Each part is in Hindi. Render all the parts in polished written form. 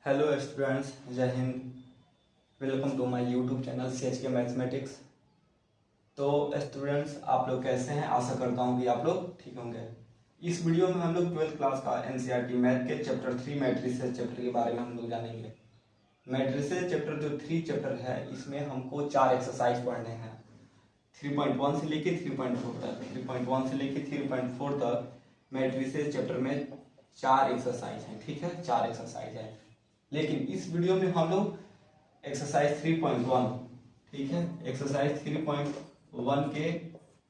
हेलो स्टूडेंट्स, जय हिंद। Welcome to my YouTube channel CHK mathematics. तो स्टूडेंट्स, आप लोग कैसे हैं? आशा करता हूं कि आप लोग ठीक होंगे। इस वीडियो में हम लोग 12th क्लास का NCERT मैथ के चैप्टर 3 मैट्रिसेस चैप्टर के बारे में हम लोग जानेंगे। मैट्रिसेस चैप्टर जो 3 चैप्टर है, इसमें हमको 4 एक्सरसाइज पढ़ने हैं। 3.1 से लेके 3.4 तक, 3.1 से लेके 3.4 तक मैट्रिसेस चैप्टर में 4 एक्सरसाइज हैं। ठीक है, 4 एक्सरसाइज है। लेकिन इस वीडियो में हम लोग एक्सरसाइज 3.1, ठीक है, एक्सरसाइज 3.1 के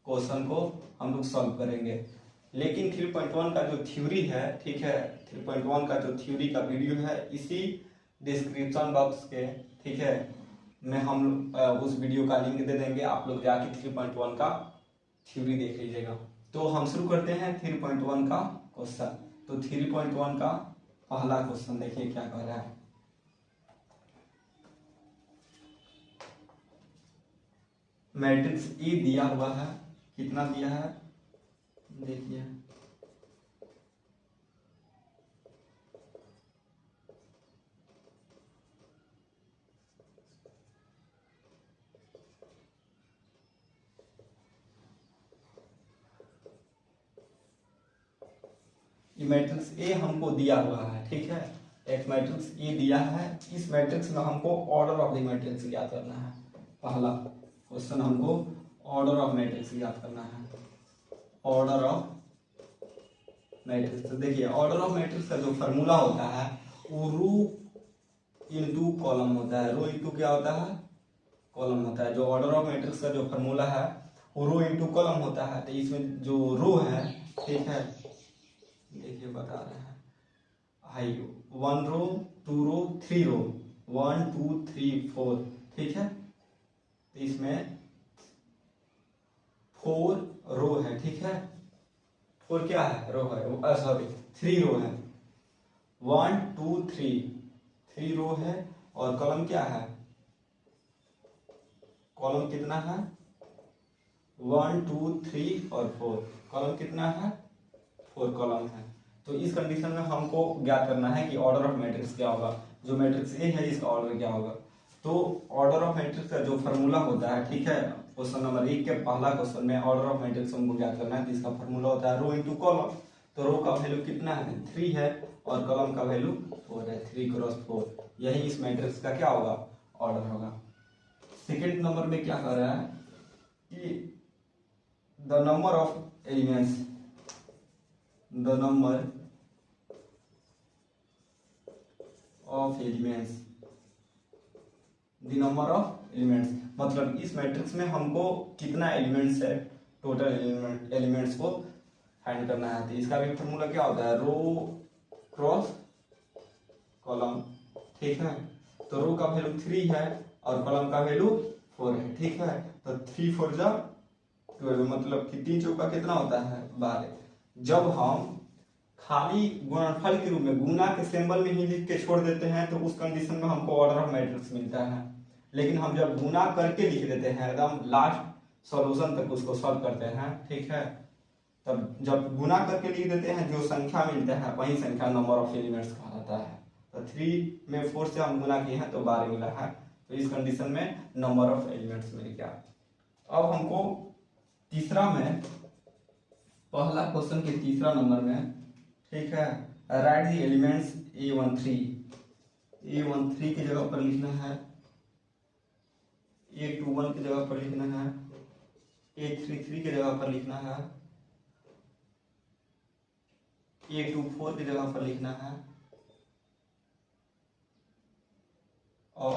क्वेश्चन को हम लोग सॉल्व करेंगे। लेकिन 3.1 का जो थ्योरी है, ठीक है, 3.1 का जो थ्योरी का वीडियो है, इसी डिस्क्रिप्शन बॉक्स के, ठीक है, में हम उस वीडियो का लिंक दे देंगे। आप लोग जाके 3.1 का थ्योरी देख लीजिएगा। तो हम शुरू करते हैं 3.1 का क्वेश्चन। तो 3.1 का पहला क्वेश्चन देखिए क्या कह रहा है। मैट्रिक्स E दिया हुआ है, कितना दिया है देखिए। ये मैट्रिक्स ए हमको दिया हुआ है, ठीक है, एक मैट्रिक्स ए दिया है। इस मैट्रिक्स में हमको ऑर्डर ऑफ द मैट्रिक्स ज्ञात करना है। पहला क्वेश्चन हमको ऑर्डर ऑफ मैट्रिक्स ज्ञात करना है। ऑर्डर ऑफ मैट्रिक्स, तो देखिए ऑर्डर ऑफ मैट्रिक्स का जो फॉर्मूला होता है वो रो इनटू कॉलम होता है। रो इनटू क्या होता है? कॉलम होता है। जो ऑर्डर ऑफ मैट्रिक्स का जो फॉर्मूला है वो रो इनटू कॉलम होता है। तो इसमें जो रो है, ठीक है, देखिए बता रहे हैं, हाई 1 रो 2 रो 3 रो, 1 2 3 4, ठीक है। तो इसमें 4 रो है, ठीक है। 4 क्या है? रो है, सॉरी 3 रो है। 1 2 3 रो है। और कॉलम क्या है? कॉलम कितना है? 1 2 3 और 4। कॉलम कितना है? 4 कॉलम है। तो इस कंडीशन में हमको ज्ञात करना है कि ऑर्डर ऑफ मैट्रिक्स क्या होगा। जो मैट्रिक्स ए है इसका ऑर्डर क्या होगा। तो ऑर्डर ऑफ मैट्रिक्स का जो फॉर्मूला होता है, ठीक है, क्वेश्चन नंबर 1 के पहला क्वेश्चन में ऑर्डर ऑफ मैट्रिक्स हमको ज्ञात करना है। तो इसका फॉर्मूला होता है रो इनटू कॉलम। तो रो का वैल्यू कितना है? 3 है। और कॉलम का वैल्यू 4 है, 3 क्रॉस 4। यही इस मैट्रिक्स का क्या होगा? ऑर्डर होगा। सेकेंड नंबर में क्या कर रहा है कि the number of elements, the number of elements, the number of elements, मतलब इस मैट्रिक्स में हमको कितना एलिमेंट्स है, टोटल एलिमेंट्स को फाइंड करना है। तो इसका भी फॉर्मूला क्या होता है? रो क्रॉस कॉलम, ठीक है। तो रो का वैल्यू 3 है और कॉलम का वैल्यू 4 है, ठीक है। तो 3 4 जा 12, मतलब कि 3 चौका कितना होता है? 12। जब हम खाली गुणनफल के रूप में गुना के सिंबल में ही लिख के छोड़ देते हैं तो उस कंडीशन में हमको ऑर्डर ऑफ मैट्रिक्स मिलता है। लेकिन हम जब गुना करके लिख देते हैं, एकदम लास्ट सॉल्यूशन तक उसको सॉल्व करते हैं, ठीक है, तब जब गुना करके लिख देते हैं जो संख्या मिलता है वही संख्या नंबर ऑफ एलिमेंट्स कहा जाता है। तो 3 में 4 से हम गुना किए हैं तो 12 मिला है। तो इस कंडीशन में नंबर ऑफ एलिमेंट्स मिल गया। अब हमको तीसरा में, पहला क्वेश्चन के तीसरा नंबर में, ठीक है, राइट द एलिमेंट्स A13 की जगह पर लिखना है, A21 की जगह पर लिखना है, A33 की जगह पर लिखना है, A24 की जगह पर लिखना है और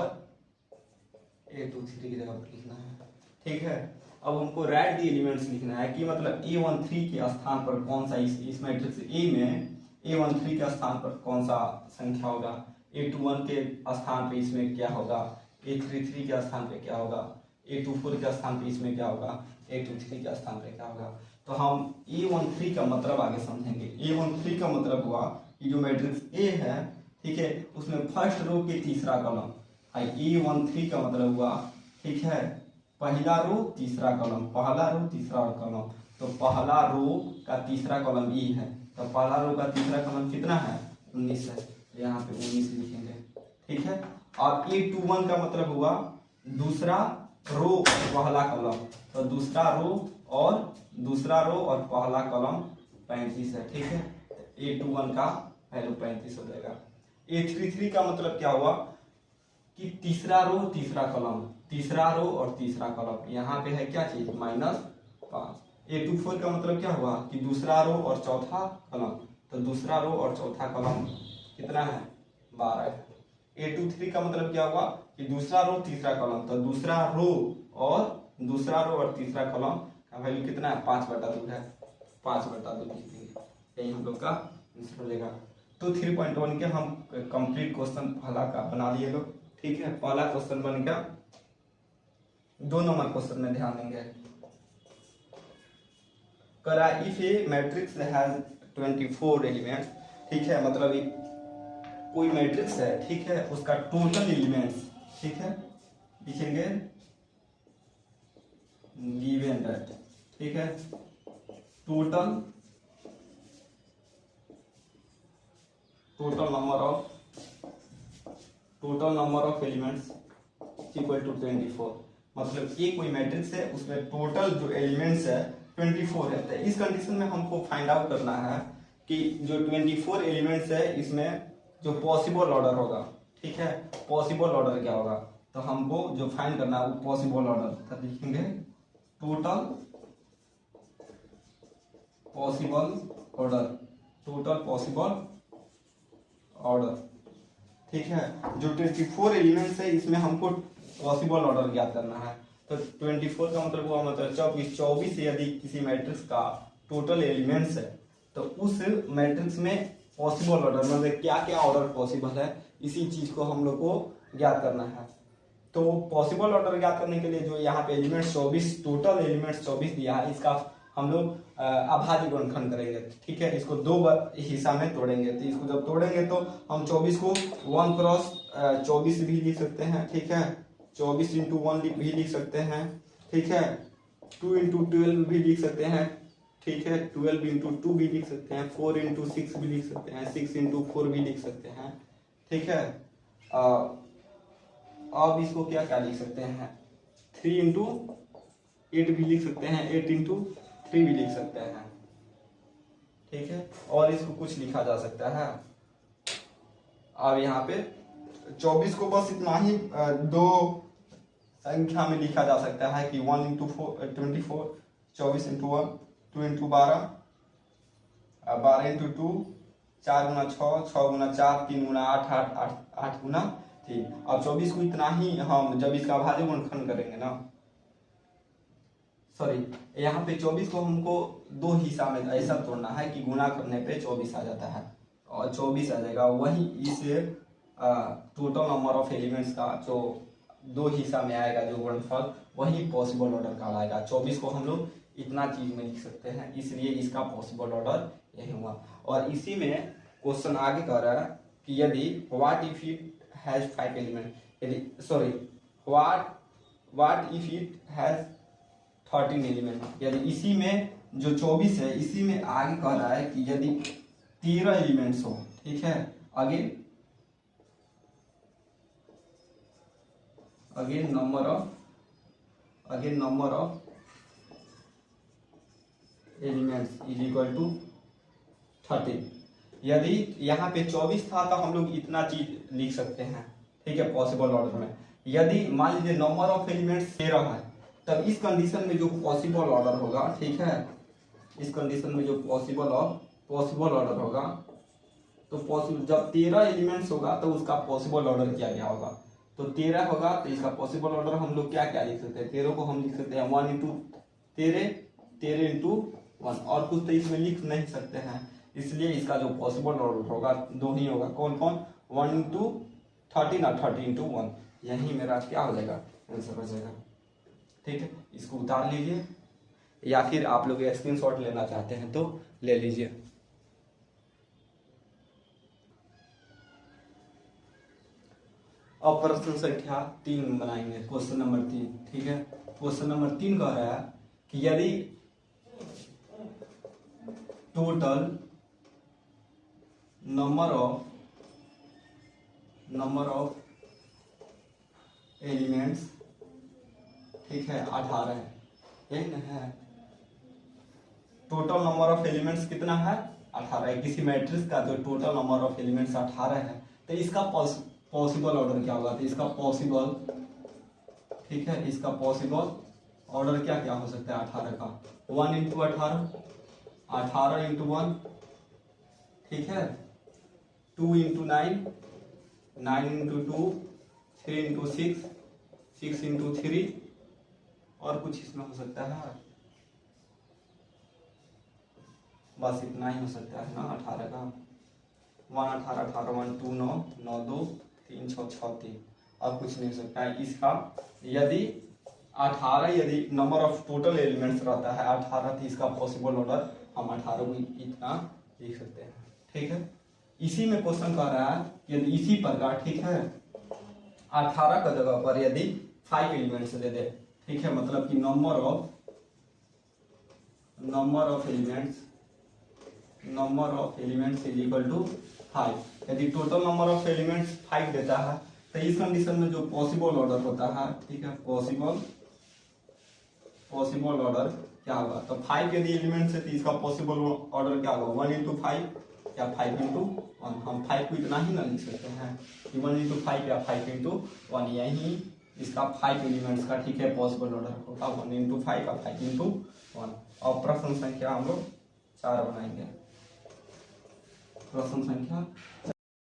A23 की जगह पर लिखना है, ठीक है। अब हमको राइट द एलिमेंट्स लिखना है कि मतलब A13 के स्थान पर कौन सा, इस मैट्रिक्स A में A13 के स्थान पर कौन सा संख्या होगा, A21 के स्थान पर इसमें क्या होगा, A33 के स्थान पर क्या होगा, A24 के स्थान पर इसमें क्या होगा, A23 के स्थान पर क्या होगा। तो हम A13 का मतलब आगे समझेंगे। A13 का मतलब हुआ कि जो मैट्रिक्स A है, ठीक है, उसमें फर्स्ट रो के तीसरा कॉलम। A13 का मतलब हुआ, ठीक है, पहला रो तीसरा कॉलम, पहला रो तीसरा कॉलम। तो पहला रो का तीसरा कॉलम E है। तो पहला रो का तीसरा कॉलम कितना है? 19 है। यहाँ पे 19 लिखेंगे, ठीक है। अब A21 का मतलब हुआ दूसरा रो पहला कॉलम, तो दूसरा रो और पहला कॉलम 35 है, ठीक है। A21 का वैल्यू 35 हो जाएगा। A33 का मतलब क्या हुआ कि तीसरा रो तीसरा कॉलम, तीसरा रो और तीसरा कॉलम, यहाँ पे है क्या चीज -5। A24 का मतलब क्या हुआ कि दूसरा रो और चौथा कॉलम, तो दूसरा रो और चौथा कॉलम कितना है 12 है। A23 का मतलब क्या हुआ कि दूसरा रो तीसरा कॉलम, तो दूसरा रो और तीसरा कॉलम का वैल्यू कितना है 5/2 है, 5/2 लिख देंगे, यही हम लोग का आंसर हो जाएगा। तो 3.1 के हम कंप्लीट क्वेश्चन पहला का बना लिए लोग, ठीक है। पहला क्वेश्चन बन गया। 2 नंबर क्वेश्चन में ध्यान देंगे। करा if A matrix has 24 elements, ठीक है, मतलब कोई मैट्रिक्स है, ठीक है, उसका टोटल एलिमेंट्स, ठीक है, लिखेंगे गिवन दैट, ठीक है, total number of elements equal to 24। मतलब ये कोई मैट्रिक्स है, उसमें टोटल जो एलिमेंट्स है 24 है। तो इस कंडीशन में हमको फाइंड आउट करना है कि जो 24 एलिमेंट्स है इसमें जो पॉसिबल ऑर्डर होगा, ठीक है, पॉसिबल ऑर्डर क्या होगा, तो हमको जो फाइंड करना है वो पॉसिबल ऑर्डर, तो लिखेंगे टोटल पॉसिबल ऑर्डर, ठीक है। जो 24 एलिमेंट्स है इसमें हमको पॉसिबल ऑर्डर ज्ञात करना है। तो 24 का मतलब हुआ मतलब 24 यदि किसी मैट्रिक्स का टोटल एलिमेंट्स है तो उस मैट्रिक्स में पॉसिबल ऑर्डर मतलब क्या क्या ऑर्डर पॉसिबल है, इसी चीज को हम लोग को ज्ञात करना है। तो पॉसिबल ऑर्डर ज्ञात करने के लिए जो यहाँ पे एलिमेंट्स 24 टोटल एलिमेंट्स 24 दिया है, इसका हम लोग अभाज्य गुणनखंड करेंगे, ठीक है। इसको 2 हिस्सा में तोड़ेंगे, तो इसको जब तोड़ेंगे तो हम 24 को 1 क्रॉस 24 भी लिख सकते हैं, ठीक है, 24 इंटू 1 भी लिख सकते हैं, ठीक है, 2 इंटू 12 भी लिख सकते हैं, ठीक है, 12 इंटू 2 भी लिख सकते हैं, 4 इंटू 6 भी लिख सकते हैं, 6 इंटू 4 भी लिख सकते हैं, ठीक है। अब इसको क्या क्या लिख सकते हैं, 3 इंटू 8 भी लिख सकते हैं, 8 इंटू 3 भी लिख सकते हैं, ठीक है। और इसको कुछ लिखा जा सकता है। अब यहाँ पे 24 को बस इतना ही 2 संख्या में लिखा जा सकता है कि 1 इंटू 24, 24 इंटू 1, 2 इंटू 12, 12 इंटू 2, 4 गुना 6, 6 गुना 4, 3 गुना 8, 8 गुना 3। अब 24 को इतना ही हम जब इसका अभाज्य गुणनखंड करेंगे ना, सॉरी, यहाँ पे 24 को हमको 2 हिस्सा में ऐसा तोड़ना है कि गुना करने पे 24 आ जाता है और 24 आ जाएगा। वही इस टोटल नंबर ऑफ एलिमेंट्स का जो 2 हिस्सा में आएगा जो गुणनफल, वही पॉसिबल ऑर्डर कहलाएगा। 24 को हम लोग इतना चीज में लिख सकते हैं, इसलिए इसका पॉसिबल ऑर्डर यही हुआ। और इसी में क्वेश्चन आगे कह रहा है कि यदि what if it has 5 element, यदि sorry what if it has 13 element, यदि इसी में जो 24 है इसी में आगे कह रहा है कि यदि 13 एलिमेंट्स हो, ठीक है। Again number of elements is equal to 13। यदि यहाँ पे 24 था तो हम लोग इतना चीज लिख सकते हैं, ठीक है, पॉसिबल ऑर्डर में। यदि मान लीजिए नंबर ऑफ एलिमेंट्स 13 है, तब इस कंडीशन में जो पॉसिबल ऑर्डर होगा, ठीक है, इस कंडीशन में जो पॉसिबल ऑर्डर होगा, तो जब 13 एलिमेंट्स होगा तो उसका पॉसिबल ऑर्डर किया गया होगा। तो 13 होगा तो इसका पॉसिबल ऑर्डर हम लोग क्या क्या लिख सकते हैं, 13 को हम लिख सकते हैं 1 इंटू 13, 13 इंटू 1, और कुछ तो इसमें लिख नहीं सकते हैं, इसलिए इसका जो पॉसिबल ऑर्डर होगा 2 ही होगा। कौन कौन, 1 इंटू 13 और 30 इंटू 1, यही मेरा क्या हो जाएगा, आंसर हो जाएगा, ठीक है। इसको उतार लीजिए या फिर आप लोग स्क्रीनशॉट लेना चाहते हैं तो ले लीजिए। अब प्रश्न संख्या 3 बनाएंगे, क्वेश्चन नंबर 3, ठीक है। क्वेश्चन नंबर 3 कह रहा है कि यदि total number of number of elements, ठीक है 18 है, यही ना है। टोटल नंबर ऑफ एलिमेंट्स कितना है 18 है किसी मैट्रिक्स का, तो टोटल नंबर ऑफ एलिमेंट्स 18 है। तो इसका पॉसिबल ऑर्डर क्या होगा, तो इसका पॉसिबल, ठीक है, इसका पॉसिबल ऑर्डर क्या क्या हो सकता है 18 का, 1 इंटू 18, 18 इंटू 1, ठीक है, 2 इंटू 9, 9 इंटू 2, 3 इंटू 6, 6 इंटू 3, और कुछ इसमें हो सकता है, बस इतना ही हो सकता है ना 18 का। 1 18 18 1 2 9 9 2 3 6 6 3, और कुछ नहीं हो सकता है इसका। यदि 18 यदि नंबर ऑफ टोटल एलिमेंट्स रहता है 18, तो इसका पॉसिबल ऑर्डर हम 18 को इतना लिख सकते हैं, ठीक है। इसी में क्वेश्चन कह रहा है यदि इसी प्रकार, ठीक है, 18 का जगह पर यदि 5 एलिमेंट्स दे दे, ठीक है, मतलब कि number of elements is equal to 5। यदि टोटल नंबर ऑफ एलिमेंट्स 5 देता है, तो इस कंडीशन में जो पॉसिबल ऑर्डर होता है, ठीक है, पॉसिबल ऑर्डर क्या होगा, तो 5 यदि एलिमेंट्स है तो इसका पॉसिबल ऑर्डर क्या होगा, 1 इंटू 5 या 5 इंटू 1। हम 5 को इतना ही ना लिख सकते हैं कि 1 इंटू 5 या 5 इंटू 1, यही इसका 5 एलिमेंट्स का, ठीक है, पॉसिबल ऑर्डर होगा 1 इंटू 5 या 5 इंटू 1। और प्रश्न संख्या हम लोग 4 बनाएंगे, प्रश्न संख्या